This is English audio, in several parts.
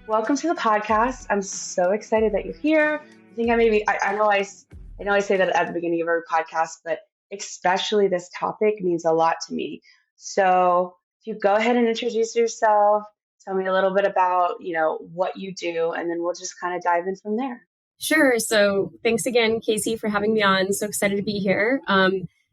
Welcome to the podcast. I'm so excited that you're here. I think I know I say that at the beginning of every podcast, but especially this topic means a lot to me. So if you go ahead and introduce yourself, tell me a little bit about, what you do, and then we'll just kind of dive in from there. Sure. So thanks again, Casey, for having me on. So excited to be here.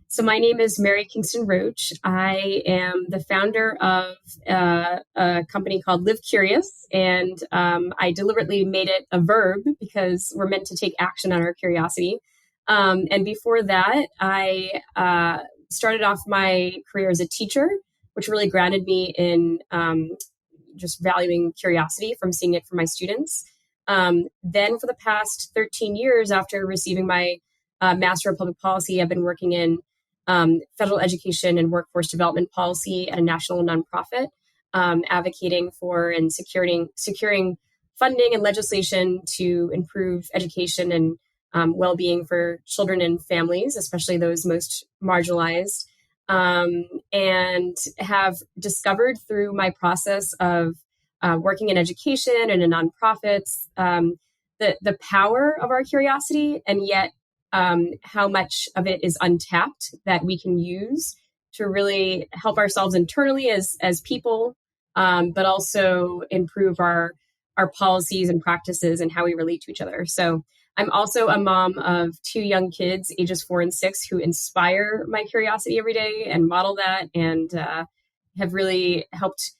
So my name is Mary Kingston Roche. I am the founder of a company called Live Curious, and I deliberately made it a verb because we're meant to take action on our curiosity. And before that, I started off my career as a teacher, which really grounded me in just valuing curiosity from seeing it from my students. Then for the past 13 years after receiving my Master of Public Policy, I've been working in federal education and workforce development policy at a national nonprofit, advocating for and securing funding and legislation to improve education and well-being for children and families, especially those most marginalized, and have discovered through my process of working in education and in nonprofits, the power of our curiosity, and yet how much of it is untapped that we can use to really help ourselves internally as people, but also improve our policies and practices and how we relate to each other. So I'm also a mom of two young kids, ages 4 and 6, who inspire my curiosity every day and model that, and have really helped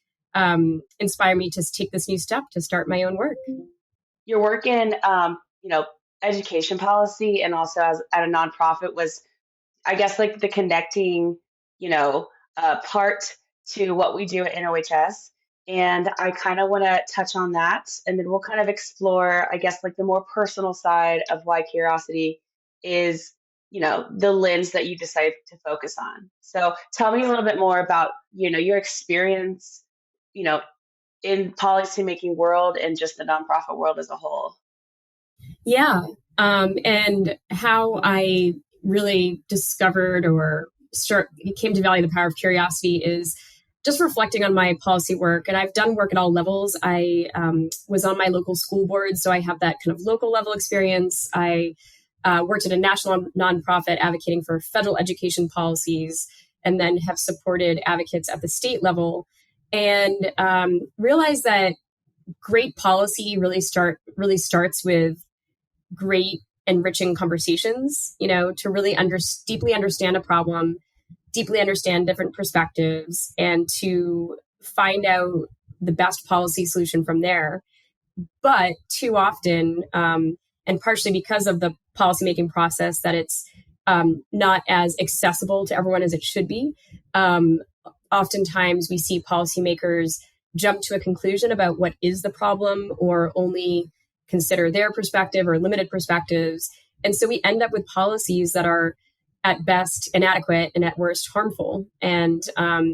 inspire me to take this new step to start my own work. Your work in, education policy and also at a nonprofit was, I guess, like the connecting, part to what we do at NOHS. And I kind of want to touch on that. And then we'll kind of explore, I guess, like the more personal side of why curiosity is, the lens that you decide to focus on. So tell me a little bit more about, your experience, in policymaking world and just the nonprofit world as a whole. Yeah. And how I really discovered came to value the power of curiosity is just reflecting on my policy work. And I've done work at all levels. I was on my local school board, so I have that kind of local level experience. I worked at a national nonprofit advocating for federal education policies, and then have supported advocates at the state level, and realized that great policy really starts with great enriching conversations, to really deeply understand a problem, deeply understand different perspectives, and to find out the best policy solution from there. But too often, and partially because of the policymaking process, that it's not as accessible to everyone as it should be. Oftentimes we see policymakers jump to a conclusion about what is the problem, or only consider their perspective or limited perspectives. And so we end up with policies that are at best inadequate and at worst harmful. And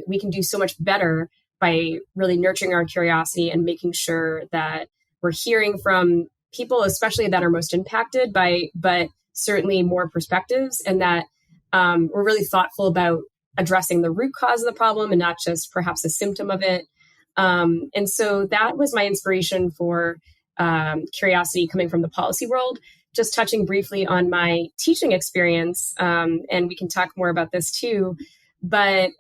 we can do so much better by really nurturing our curiosity and making sure that we're hearing from people, especially that are most impacted but certainly more perspectives, and that we're really thoughtful about addressing the root cause of the problem and not just perhaps a symptom of it. And so that was my inspiration for curiosity coming from the policy world. Just touching briefly on my teaching experience, and we can talk more about this too, but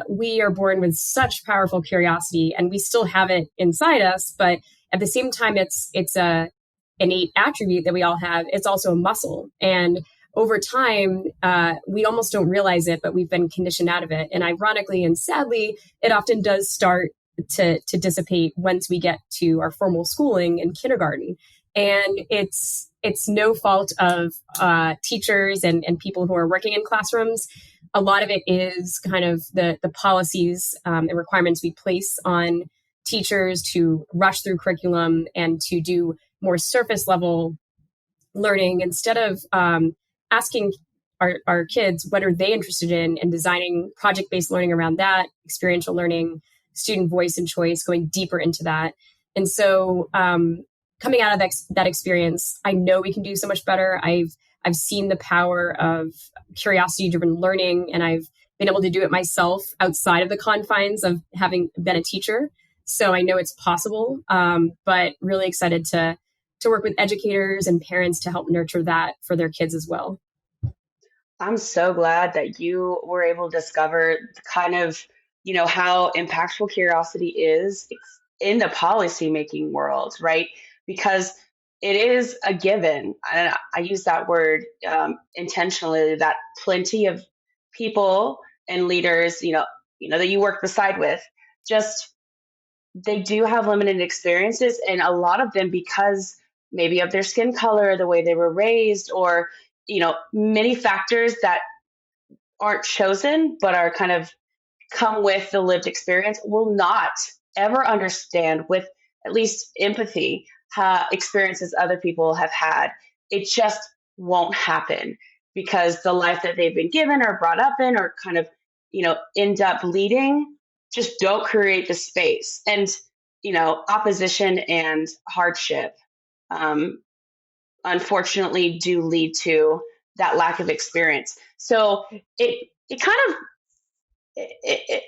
we are born with such powerful curiosity, and we still have it inside us, but at the same time, it's a innate attribute that we all have. It's also a muscle, and over time, we almost don't realize it, but we've been conditioned out of it. And ironically and sadly, it often does start to dissipate once we get to our formal schooling in kindergarten. And it's no fault of teachers and people who are working in classrooms. A lot of it is kind of the policies and requirements we place on teachers to rush through curriculum and to do more surface level learning instead of asking our kids what are they interested in, and designing project-based learning around that, experiential learning, student voice and choice, going deeper into that. And so coming out of that experience, I know we can do so much better. I've seen the power of curiosity-driven learning, and I've been able to do it myself outside of the confines of having been a teacher. So I know it's possible, but really excited to work with educators and parents to help nurture that for their kids as well. I'm so glad that you were able to discover kind of, how impactful curiosity is in the policy making world, right? Because it is a given, and I use that word intentionally, that plenty of people and leaders, that you work beside with, just they do have limited experiences, and a lot of them because maybe of their skin color, the way they were raised, or many factors that aren't chosen but are kind of come with the lived experience, will not ever understand with at least empathy experiences other people have had. It just won't happen because the life that they've been given or brought up in or kind of end up leading just don't create the space. And opposition and hardship um, unfortunately do lead to that lack of experience. So it kind of it,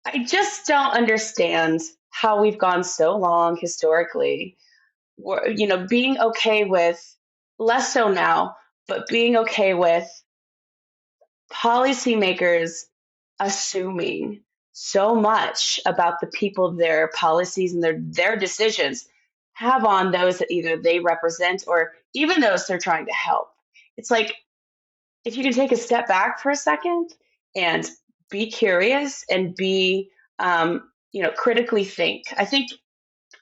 I just don't understand how we've gone so long historically, being okay with, less so now, but being okay with policymakers assuming so much about the people their policies and their decisions have on those that either they represent or even those they're trying to help. It's like, if you can take a step back for a second and be curious and be, critically think. I think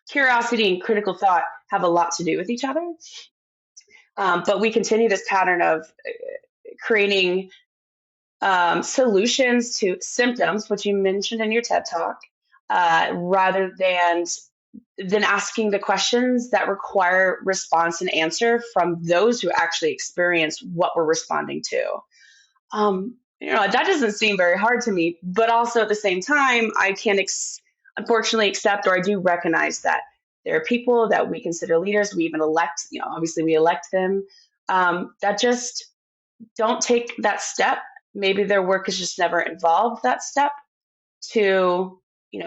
curiosity and critical thought have a lot to do with each other. But we continue this pattern of creating solutions to symptoms, which you mentioned in your TED talk, rather than asking the questions that require response and answer from those who actually experience what we're responding to. That doesn't seem very hard to me, but also at the same time, I can unfortunately accept, or I do recognize that there are people that we consider leaders. We even elect, obviously we elect them, that just don't take that step. Maybe their work has just never involved that step to,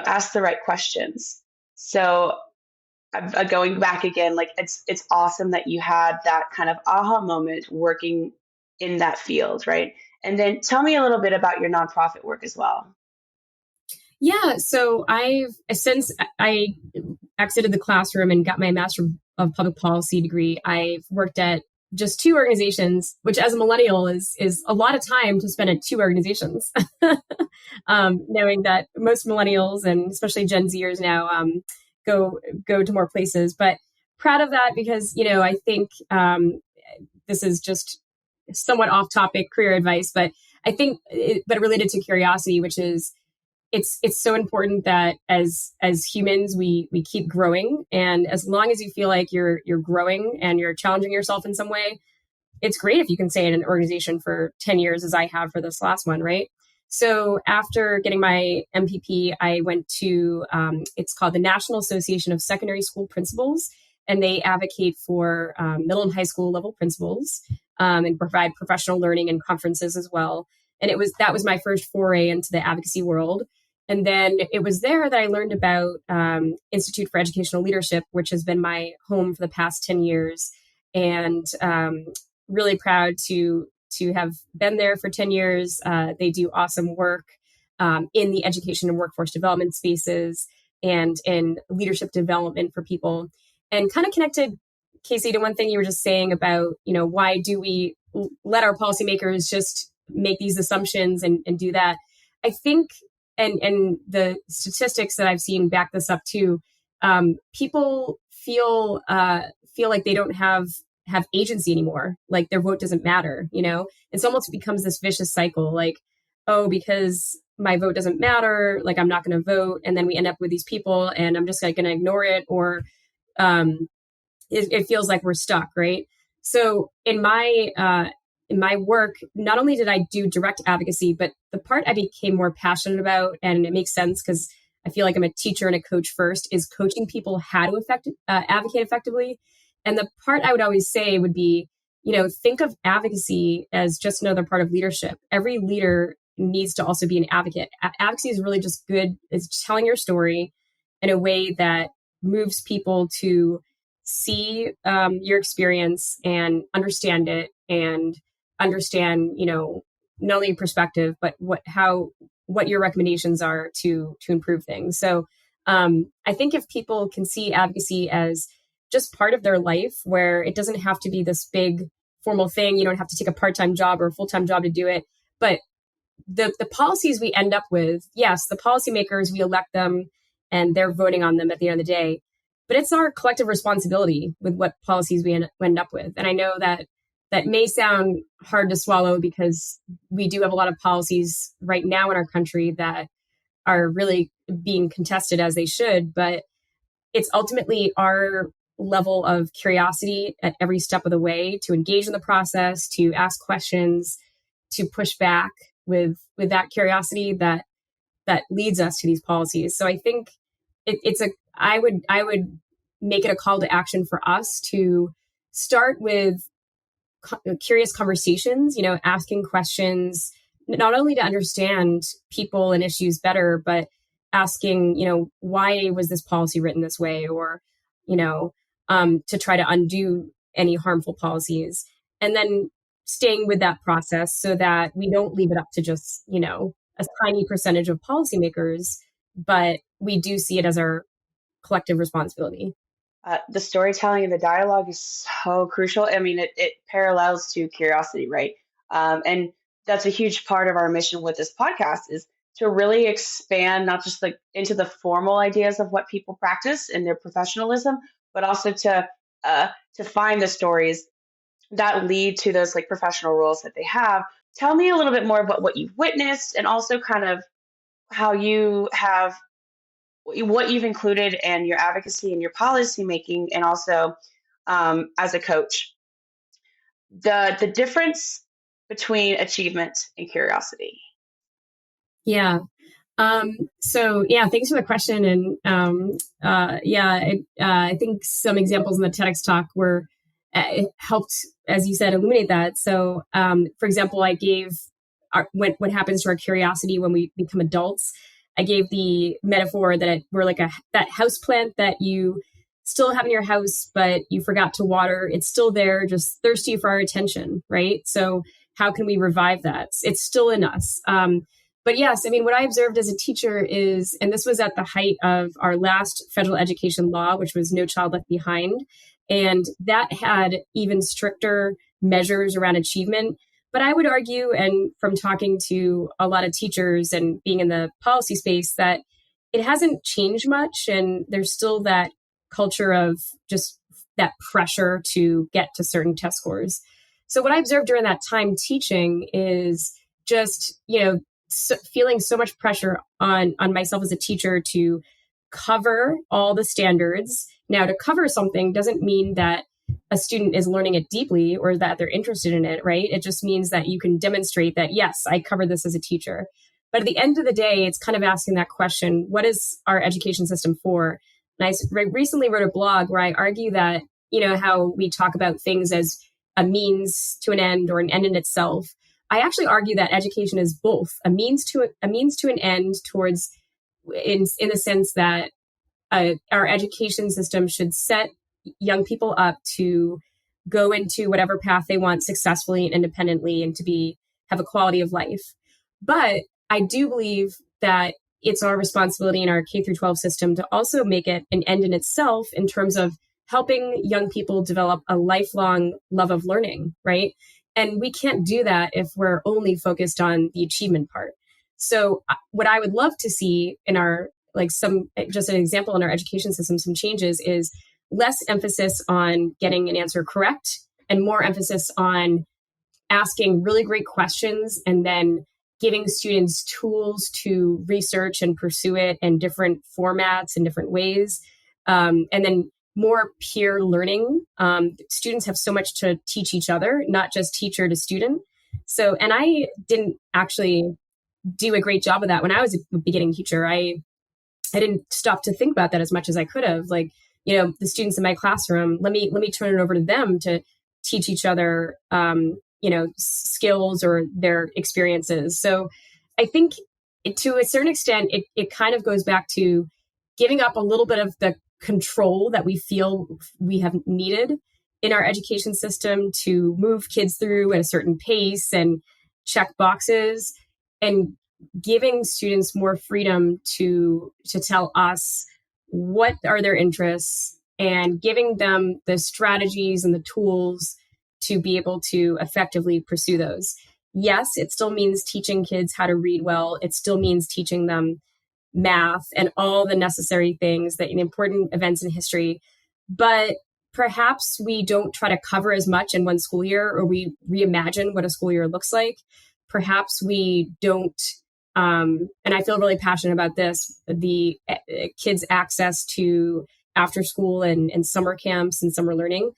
ask the right questions. So going back again, like it's awesome that you had that kind of aha moment working in that field, right? And then tell me a little bit about your nonprofit work as well. Yeah, so since I exited the classroom and got my Master of Public Policy degree, I've worked at just two organizations, which as a millennial is a lot of time to spend at two organizations. Knowing that most millennials and especially Gen Zers now go to more places, but proud of that because I think this is just somewhat off topic career advice, but I think but related to curiosity, which is it's so important that as humans we keep growing, and as long as you feel like you're growing and you're challenging yourself in some way, it's great if you can stay in an organization for 10 years as I have for this last one, right? So after getting my MPP, I went to it's called the National Association of Secondary School Principals, and they advocate for middle and high school level principals and provide professional learning and conferences as well. And that was my first foray into the advocacy world. And then it was there that I learned about Institute for Educational Leadership, which has been my home for the past 10 years. And really proud to have been there for 10 years. They do awesome work in the education and workforce development spaces and in leadership development for people. And kind of connected, Casey, to one thing you were just saying about, why do we let our policymakers just make these assumptions and do that? I think, and the statistics that I've seen back this up too, people feel like they don't have agency anymore, like their vote doesn't matter. It's almost becomes this vicious cycle, like, oh, because my vote doesn't matter, like I'm not going to vote, and then we end up with these people and I'm just like going to ignore it, or it feels like we're stuck, right? So in my work, not only did I do direct advocacy, but the part I became more passionate about, and it makes sense because I feel like I'm a teacher and a coach first, is coaching people how to advocate effectively. And the part I would always say would be, think of advocacy as just another part of leadership. Every leader needs to also be an advocate. Advocacy is really just good. It's telling your story in a way that moves people to see your experience and understand it, and understand, not only your perspective, but what your recommendations are to improve things. So I think if people can see advocacy as just part of their life, where it doesn't have to be this big formal thing, you don't have to take a part-time job or a full-time job to do it, but the policies we end up with, yes, the policymakers, we elect them and they're voting on them at the end of the day, but it's our collective responsibility with what policies we end up with. And I know that may sound hard to swallow, because we do have a lot of policies right now in our country that are really being contested, as they should, but it's ultimately our level of curiosity at every step of the way to engage in the process, to ask questions, to push back with that curiosity that leads us to these policies. So I think I would make it a call to action for us to start with curious conversations, asking questions, not only to understand people and issues better, but asking, why was this policy written this way? Or, to try to undo any harmful policies. And then staying with that process so that we don't leave it up to just, a tiny percentage of policymakers, but we do see it as our collective responsibility. The storytelling and the dialogue is so crucial. I mean, it parallels to curiosity, right? And that's a huge part of our mission with this podcast, is to really expand not just like into the formal ideas of what people practice in their professionalism, but also to find the stories that lead to those like professional roles that they have. Tell me a little bit more about what you've witnessed, and also kind of how you have what you've included in your advocacy and your policy making, and also as a coach, the difference between achievement and curiosity. Yeah. So yeah, thanks for the question. And I think some examples in the TEDx talk were it helped, as you said, illuminate that. So for example, I gave what happens to our curiosity when we become adults. I gave the metaphor that we're like that house plant that you still have in your house, but you forgot to water. It's still there, just thirsty for our attention, right? So how can we revive that? It's still in us. But yes, I mean, what I observed as a teacher is, and this was at the height of our last federal education law, which was No Child Left Behind. And that had even stricter measures around achievement. But I would argue, and from talking to a lot of teachers and being in the policy space, that it hasn't changed much. And there's still that culture of just that pressure to get to certain test scores. So what I observed during that time teaching is just, feeling so much pressure on myself as a teacher to cover all the standards. Now, to cover something doesn't mean that a student is learning it deeply or that they're interested in it, right? It just means that you can demonstrate that, yes, I covered this as a teacher. But at the end of the day, it's kind of asking that question, what is our education system for? And I recently wrote a blog where I argue that, how we talk about things as a means to an end or an end in itself. I actually argue that education is both a means to an end towards, in the sense that our education system should set young people up to go into whatever path they want successfully and independently, and to have a quality of life. But I do believe that it's our responsibility in our K through 12 system to also make it an end in itself, in terms of helping young people develop a lifelong love of learning, right? And we can't do that if we're only focused on the achievement part. So what I would love to see in our, just an example in our education system, some changes, is less emphasis on getting an answer correct and more emphasis on asking really great questions and then giving students tools to research and pursue it in different formats and different ways. And then more peer learning. Students have so much to teach each other, not just teacher to student. So, and I didn't actually do a great job of that when I was a beginning teacher. I didn't stop to think about that as much as I could have. The students in my classroom, let me turn it over to them to teach each other, skills or their experiences. So I think to a certain extent, it kind of goes back to giving up a little bit of the control that we feel we have needed in our education system to move kids through at a certain pace and check boxes, and giving students more freedom to tell us what are their interests and giving them the strategies and the tools to be able to effectively pursue those. Yes, it still means teaching kids how to read well. It still means teaching them math and all the necessary things that in important events in history. But perhaps we don't try to cover as much in one school year, or we reimagine what a school year looks like. Perhaps we don't, and I feel really passionate about this, the kids' access to after school and summer camps and summer learning.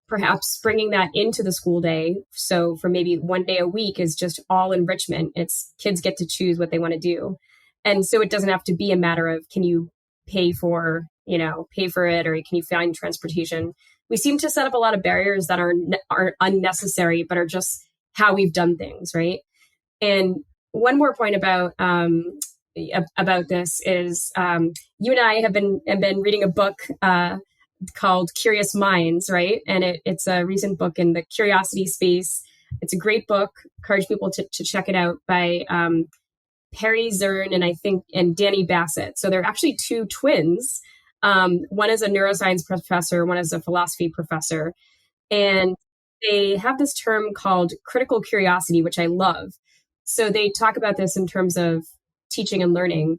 Perhaps bringing that into the school day. So for maybe one day a week is just all enrichment. It's kids get to choose what they want to do. And so it doesn't have to be a matter of, can you pay for it, or can you find transportation? We seem to set up a lot of barriers that are unnecessary, but are just how we've done things, right? And one more point about this is you and I have been reading a book called Curious Minds, right? And it's a recent book in the curiosity space. It's a great book. Encourage people to check it out, by Perry Zern and Danny Bassett. So they're actually two twins. One is a neuroscience professor, one is a philosophy professor. And they have this term called critical curiosity, which I love. So they talk about this in terms of teaching and learning.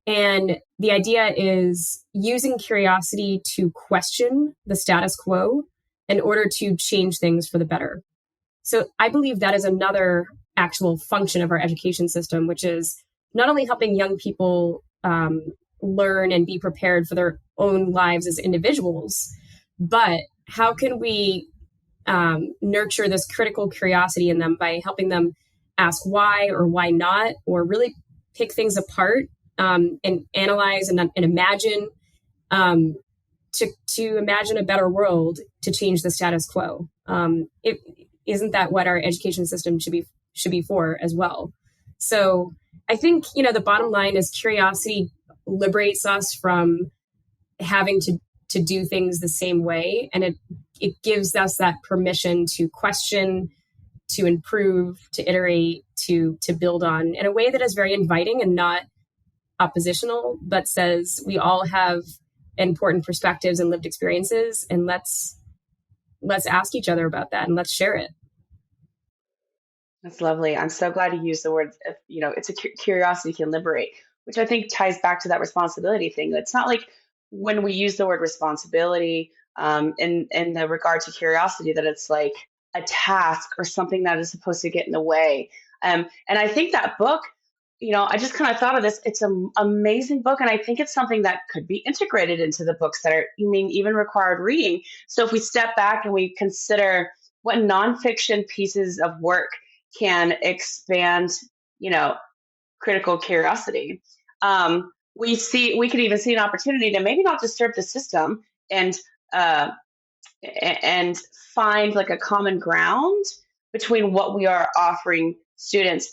And the idea is using curiosity to question the status quo in order to change things for the better. So I believe that is another actual function of our education system, which is not only helping young people learn and be prepared for their own lives as individuals, but how can we nurture this critical curiosity in them by helping them ask why or why not, or really pick things apart and analyze and imagine to imagine a better world to change the status quo. Isn't that what our education system should be for as well? So I think, the bottom line is curiosity liberates us from having to do things the same way. And it gives us that permission to question, to improve, to iterate, to build on in a way that is very inviting and not oppositional, but says we all have important perspectives and lived experiences, and let's ask each other about that and let's share it. That's lovely. I'm so glad you used the word, it's a curiosity can liberate, which I think ties back to that responsibility thing. It's not like when we use the word responsibility in the regard to curiosity, that it's like a task or something that is supposed to get in the way. And I think that book, I just kind of thought of this. It's an amazing book. And I think it's something that could be integrated into the books that are, even required reading. So if we step back and we consider what nonfiction pieces of work can expand, critical curiosity, we could even see an opportunity to maybe not disturb the system and find like a common ground between what we are offering students.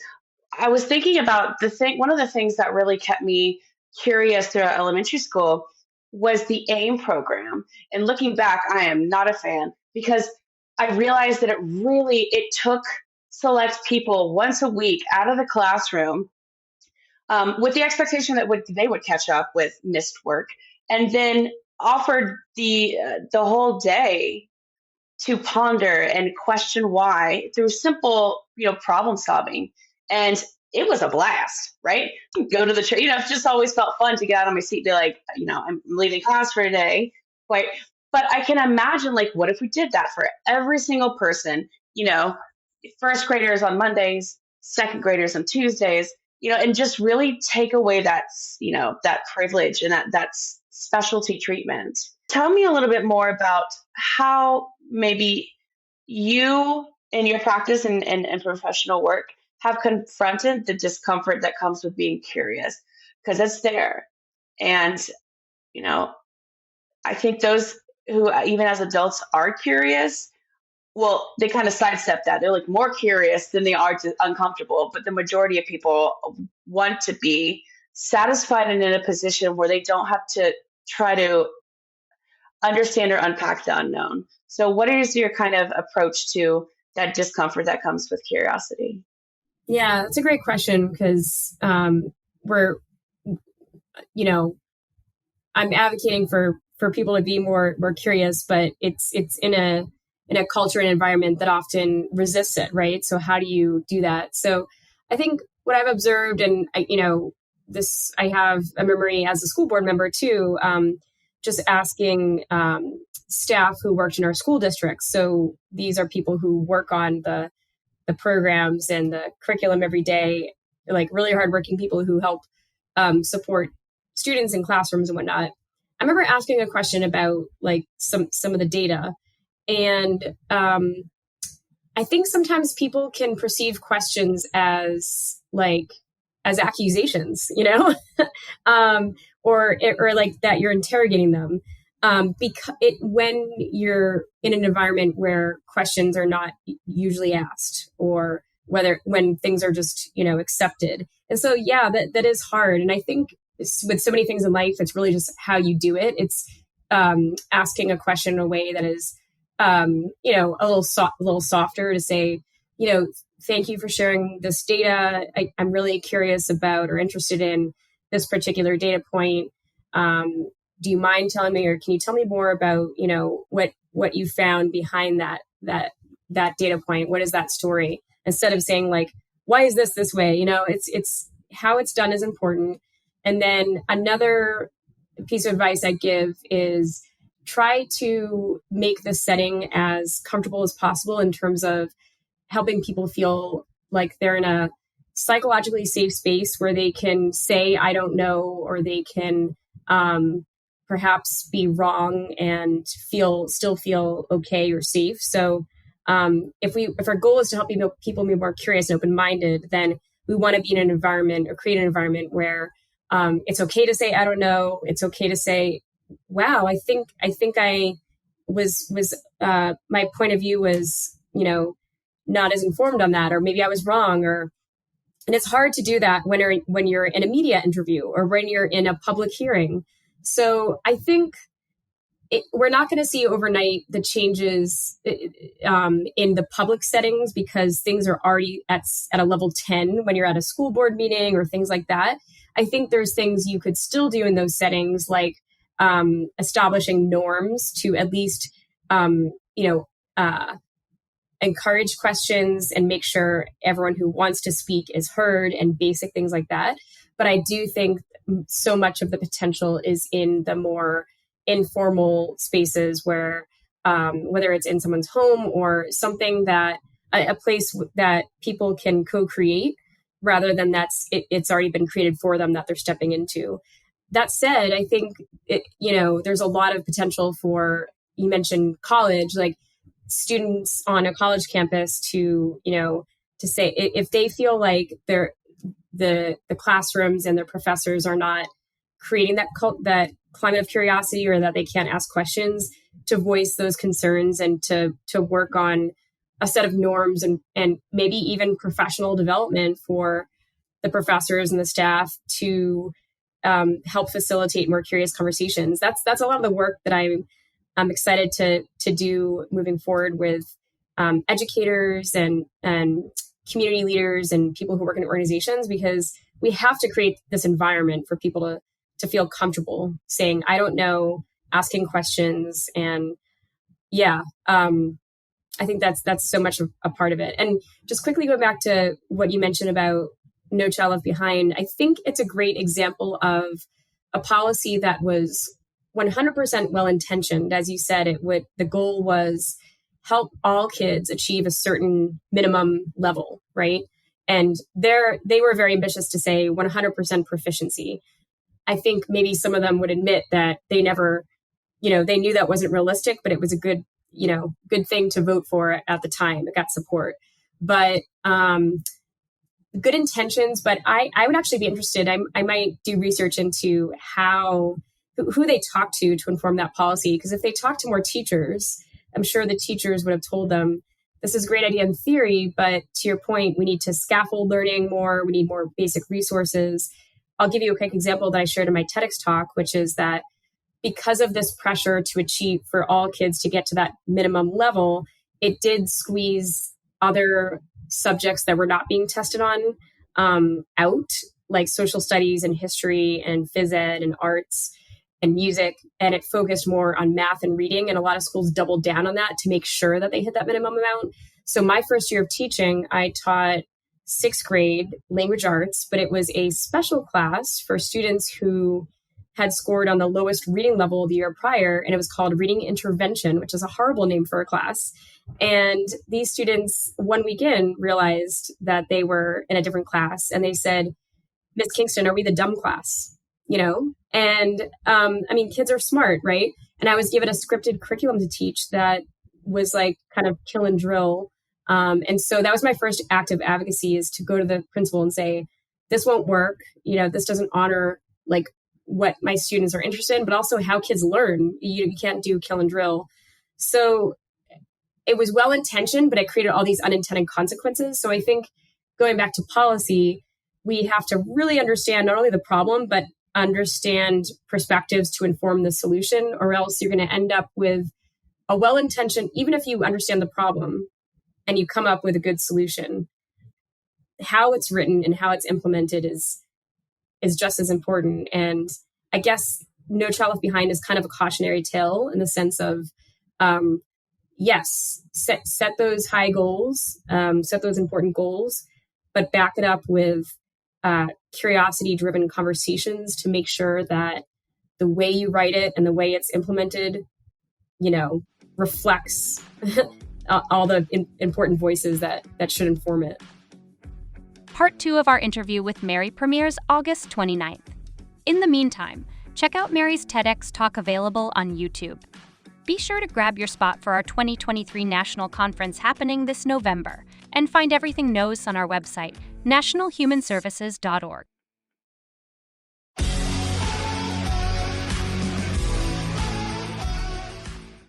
I was thinking about one of the things that really kept me curious throughout elementary school was the AIM program. And looking back, I am not a fan, because I realized that it took select people once a week out of the classroom with the expectation that they would catch up with missed work, and then offered the whole day to ponder and question why through simple, problem solving. And it was a blast, right? Go to the it just always felt fun to get out of my seat, be like, I'm leaving class for a day, right? But I can imagine, like, what if we did that for every single person, first graders on Mondays, second graders on Tuesdays, and just really take away that, that privilege and that specialty treatment. Tell me a little bit more about how maybe you in your practice and professional work have confronted the discomfort that comes with being curious, because it's there. And, I think those who, even as adults, are curious, well, they kind of sidestep that. They're like more curious than they are uncomfortable. But the majority of people want to be satisfied and in a position where they don't have to try to understand or unpack the unknown. So, what is your kind of approach to that discomfort that comes with curiosity? Yeah, that's a great question because we're, you know, I'm advocating for people to be more curious, but it's in a culture and environment that often resists it, right? So how do you do that? So I think what I've observed, and I have a memory as a school board member too, just asking staff who worked in our school districts. So these are people who work on the programs and the curriculum every day, like really hardworking people who help support students in classrooms and whatnot. I remember asking a question about like some of the data, and I think sometimes people can perceive questions as accusations, or like that you're interrogating them. Because when you're in an environment where questions are not usually asked, or when things are just accepted, and so yeah, that is hard. And I think with so many things in life, it's really just how you do it. It's asking a question in a way that is a little softer, to say, thank you for sharing this data. I'm really curious about or interested in this particular data point. Do you mind telling me, or can you tell me more about, what you found behind that data point? What is that story? Instead of saying like, why is this way? It's how it's done is important. And then another piece of advice I give is try to make the setting as comfortable as possible in terms of helping people feel like they're in a psychologically safe space where they can say, I don't know, or they can perhaps be wrong and still feel okay or safe. So if our goal is to help people be more curious and open-minded, then we want to be in an environment or create an environment where it's okay to say, I don't know. It's okay to say, wow, I think I was my point of view was, not as informed on that, or maybe I was wrong, and it's hard to do that when you're in a media interview or when you're in a public hearing. So I think we're not going to see overnight the changes in the public settings, because things are already at a level 10 when you're at a school board meeting or things like that. I think there's things you could still do in those settings, like establishing norms to at least, encourage questions and make sure everyone who wants to speak is heard, and basic things like that. But I do think so much of the potential is in the more informal spaces where, whether it's in someone's home or something that a place that people can co-create, rather than it's already been created for them that they're stepping into. That said, I think there's a lot of potential for, you mentioned college, like students on a college campus to say, if they feel like the classrooms and their professors are not creating that climate of curiosity, or that they can't ask questions, to voice those concerns and to work on a set of norms and maybe even professional development for the professors and the staff to help facilitate more curious conversations. That's a lot of the work that I'm excited to do moving forward with educators and community leaders and people who work in organizations, because we have to create this environment for people to feel comfortable saying, I don't know, asking questions. And yeah, I think that's so much a part of it. And just quickly go back to what you mentioned about No Child Left Behind. I think it's a great example of a policy that was 100% well-intentioned. As you said, the goal was help all kids achieve a certain minimum level, right? And they were very ambitious to say 100% proficiency. I think maybe some of them would admit that they never, they knew that wasn't realistic, but it was a good thing to vote for at the time. It got support. But good intentions, but I would actually be interested. I might do research into who they talked to inform that policy. Because if they talked to more teachers, I'm sure the teachers would have told them, this is a great idea in theory, but to your point, we need to scaffold learning more. We need more basic resources. I'll give you a quick example that I shared in my TEDx talk, which is that because of this pressure to achieve for all kids to get to that minimum level, it did squeeze other subjects that were not being tested on out, like social studies and history and phys ed and arts and music. And it focused more on math and reading. And a lot of schools doubled down on that to make sure that they hit that minimum amount. So my first year of teaching, I taught 6th grade language arts, but it was a special class for students who had scored on the lowest reading level the year prior. And it was called Reading Intervention, which is a horrible name for a class. And these students, 1 week in, realized that they were in a different class. And they said, Miss Kingston, are we the dumb class? You know? And I mean, kids are smart, right? And I was given a scripted curriculum to teach that was like kind of kill and drill. And so that was my first act of advocacy, is to go to the principal and say, this won't work. You know, this doesn't honor like what my students are interested in, but also how kids learn. You can't do kill and drill. So it was well-intentioned, but it created all these unintended consequences. So I think going back to policy, we have to really understand not only the problem, but understand perspectives to inform the solution, or else you're going to end up with a well-intentioned, even if you understand the problem and you come up with a good solution, how it's written and how it's implemented is just as important. And I guess No Child Left Behind is kind of a cautionary tale in the sense of, yes, set those high goals, set those important goals, but back it up with curiosity-driven conversations to make sure that the way you write it and the way it's implemented, you know, reflects all the important voices that should inform it. Part 2 of our interview with Mary premieres August 29th. In the meantime, check out Mary's TEDx talk available on YouTube. Be sure to grab your spot for our 2023 National Conference happening this November, and find everything NOS on our website, nationalhumanservices.org.